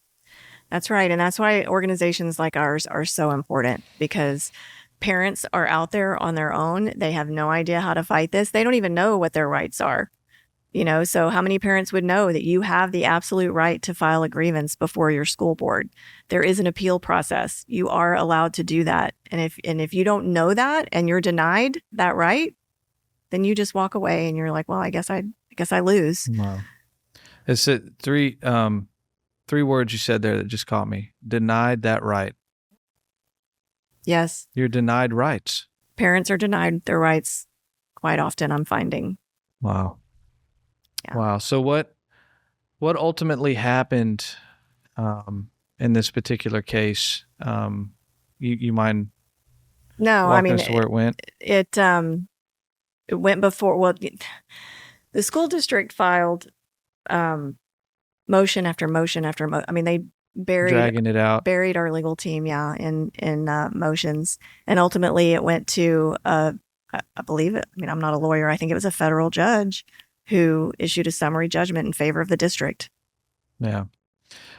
That's right. And that's why organizations like ours are so important, because parents are out there on their own. They have no idea how to fight this. They don't even know what their rights are. So how many parents would know that you have the absolute right to file a grievance before your school board? There is an appeal process. You are allowed to do that. And if you don't know that and you're denied that right, then you just walk away and you're like, well, I guess I lose. Wow. It's three words you said there that just caught me. Denied that right. Yes. You're denied rights. Parents are denied their rights quite often, I'm finding. Wow. Yeah. Wow. So what ultimately happened in this particular case? You mind walking us to where it went? It went before. Well, the school district filed motion after motion after motion. They dragging it out, buried our legal team, in motions, and ultimately it went to I believe it. I'm not a lawyer. I think it was a federal judge who issued a summary judgment in favor of the district. Yeah.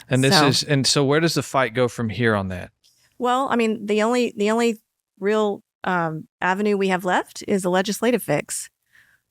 And so where does the fight go from here on that? Well, the only real avenue we have left is a legislative fix.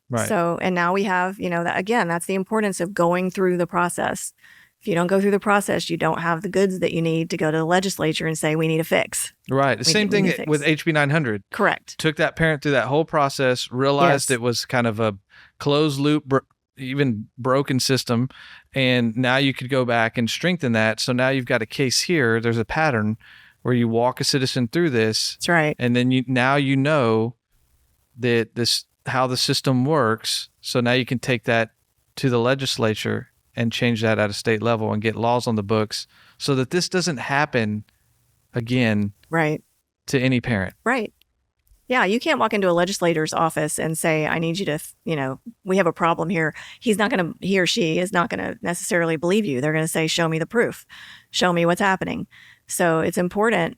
Right. So, and now we have, that's the importance of going through the process. If you don't go through the process, you don't have the goods that you need to go to the legislature and say, we need a fix. Right. The same thing with HB 900. Correct. Took that parent through that whole process, realized it was kind of a closed loop, even broken system. And now you could go back and strengthen that. So now you've got a case here. There's a pattern where you walk a citizen through this. That's right. And then you know that how the system works. So now you can take that to the legislature and change that at a state level and get laws on the books so that this doesn't happen again. Right. To any parent. Right. Yeah, you can't walk into a legislator's office and say, I need you to, we have a problem here. He or she is not going to necessarily believe you. They're going to say, show me the proof. Show me what's happening. So it's important.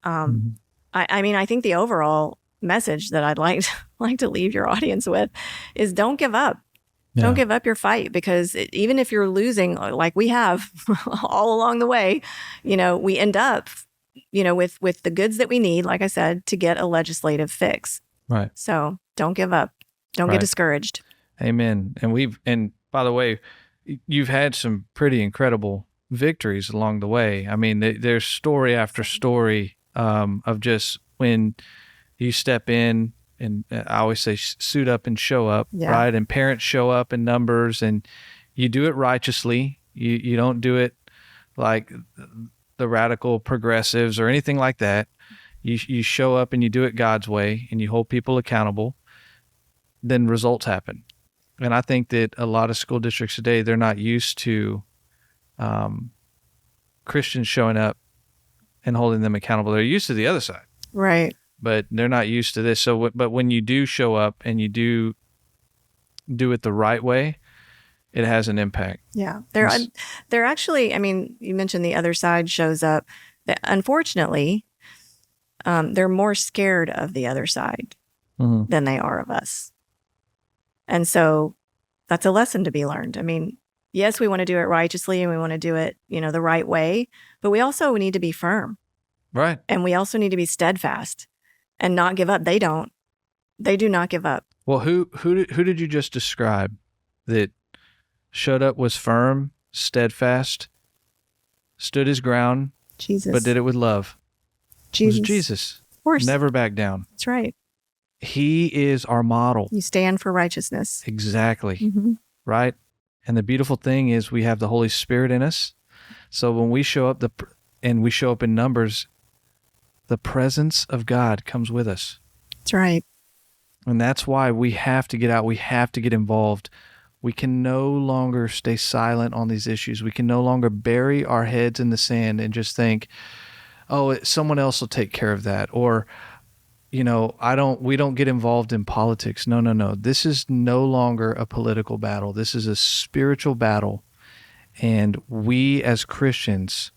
I think the overall message that I'd like to leave your audience with is don't give up. Yeah. Don't give up your fight, because even if you're losing, like we have all along the way, we end up with the goods that we need, like I said, to get a legislative fix. Right. So don't give up. Don't get discouraged. Amen. And by the way, you've had some pretty incredible victories along the way. There's story after story of just when you step in, and I always say suit up and show up, right? And parents show up in numbers, and you do it righteously. You don't do it like the radical progressives or anything like that. You show up and you do it God's way, and you hold people accountable. Then results happen. And I think that a lot of school districts today, they're not used to Christians showing up and holding them accountable. They're used to the other side. Right. But they're not used to this. So, but when you do show up and you do it the right way, it has an impact. Yeah. They're actually, you mentioned the other side shows up. Unfortunately, they're more scared of the other side than they are of us. And so that's a lesson to be learned. Yes, we want to do it righteously and we want to do it, the right way, but we also need to be firm. Right. And we also need to be steadfast and not give up. They don't. They do not give up. Well, who did you just describe that showed up, was firm, steadfast, stood his ground, Jesus, but did it with love? Jesus. It was Jesus. Of course. Never back down. That's right. He is our model. You stand for righteousness. Exactly. Mm-hmm. Right. And the beautiful thing is we have the Holy Spirit in us. So when we show up and we show up in numbers, the presence of God comes with us. That's right. And that's why we have to get out. We have to get involved. We can no longer stay silent on these issues. We can no longer bury our heads in the sand and just think, someone else will take care of that. Or, we don't get involved in politics. No. This is no longer a political battle. This is a spiritual battle. And we as Christians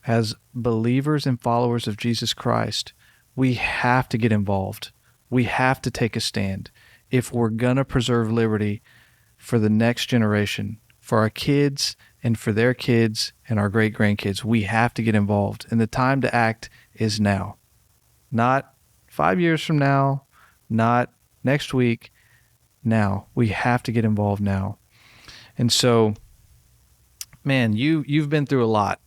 as believers and followers of Jesus Christ, we have to get involved. We have to take a stand if we're going to preserve liberty for the next generation, for our kids and for their kids and our great-grandkids. We have to get involved, and the time to act is now. Not 5 years from now, not next week, now. We have to get involved now. And so, man, you've been through a lot,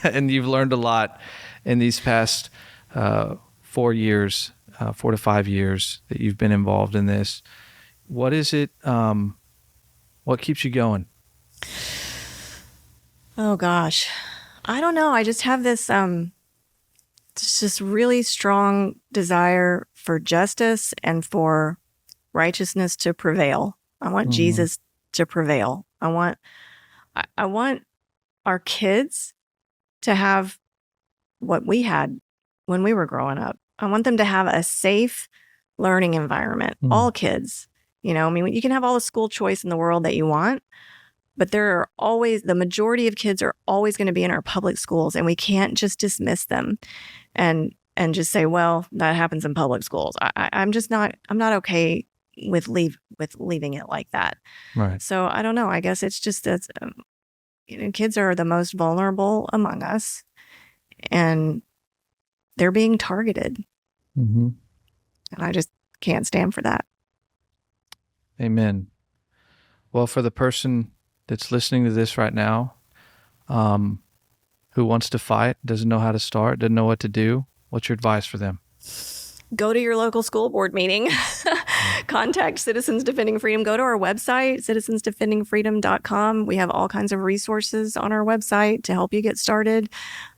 and you've learned a lot in these past 4 years, 4 to 5 years that you've been involved in this. What is it? What keeps you going? Oh gosh, I don't know. I just have this just really strong desire for justice and for righteousness to prevail. I want Jesus to prevail. I want our kids to have what we had when we were growing up. I want them to have a safe learning environment. All kids, I mean, you can have all the school choice in the world that you want, but the majority of kids are always going to be in our public schools, and we can't just dismiss them and just say, well, that happens in public schools. I'm not okay with leaving it like that. Right. So I don't know. I guess it's just that kids are the most vulnerable among us, and they're being targeted. And I just can't stand for that. Amen. Well, for the person that's listening to this right now, who wants to fight, doesn't know how to start, doesn't know what to do, what's your advice for them? Go to your local school board meeting. Contact Citizens Defending Freedom. Go to our website, citizensdefendingfreedom.com. We have all kinds of resources on our website to help you get started.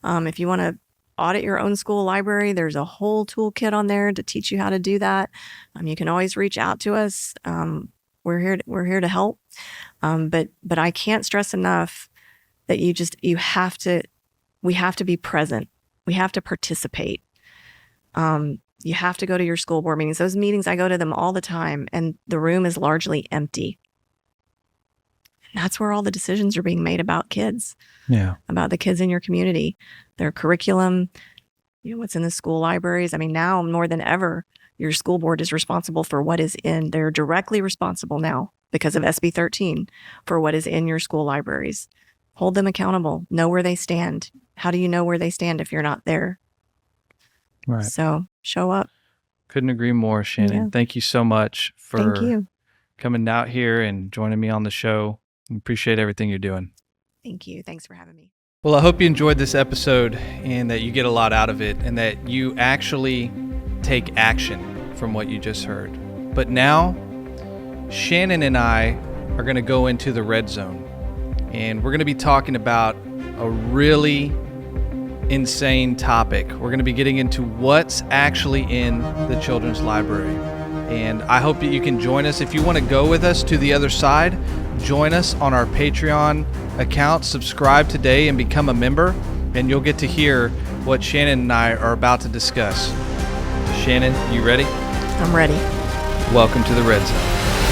If you want to audit your own school library, there's a whole toolkit on there to teach you how to do that. You can always reach out to us. We're here to help. But I can't stress enough that we have to be present. We have to participate. You have to go to your school board meetings. Those meetings, I go to them all the time, and the room is largely empty. And that's where all the decisions are being made about kids. Yeah. About the kids in your community, their curriculum, what's in the school libraries. I mean, now more than ever, your school board is responsible for what is they're directly responsible now because of SB 13 for what is in your school libraries. Hold them accountable. Know where they stand. How do you know where they stand if you're not there? Right. So show up. Couldn't agree more, Shannon. Yeah. Thank you so much for coming out here and joining me on the show. I appreciate everything you're doing. Thank you. Thanks for having me. Well, I hope you enjoyed this episode and that you get a lot out of it and that you actually take action from what you just heard. But now, Shannon and I are going to go into the red zone, and we're going to be talking about a really insane topic. We're going to be getting into what's actually in the children's library. And I hope that you can join us. If you want to go with us to the other side, join us on our Patreon account. Subscribe today and become a member, and you'll get to hear what Shannon and I are about to discuss. Shannon, you ready? I'm ready. Welcome to the Red Zone.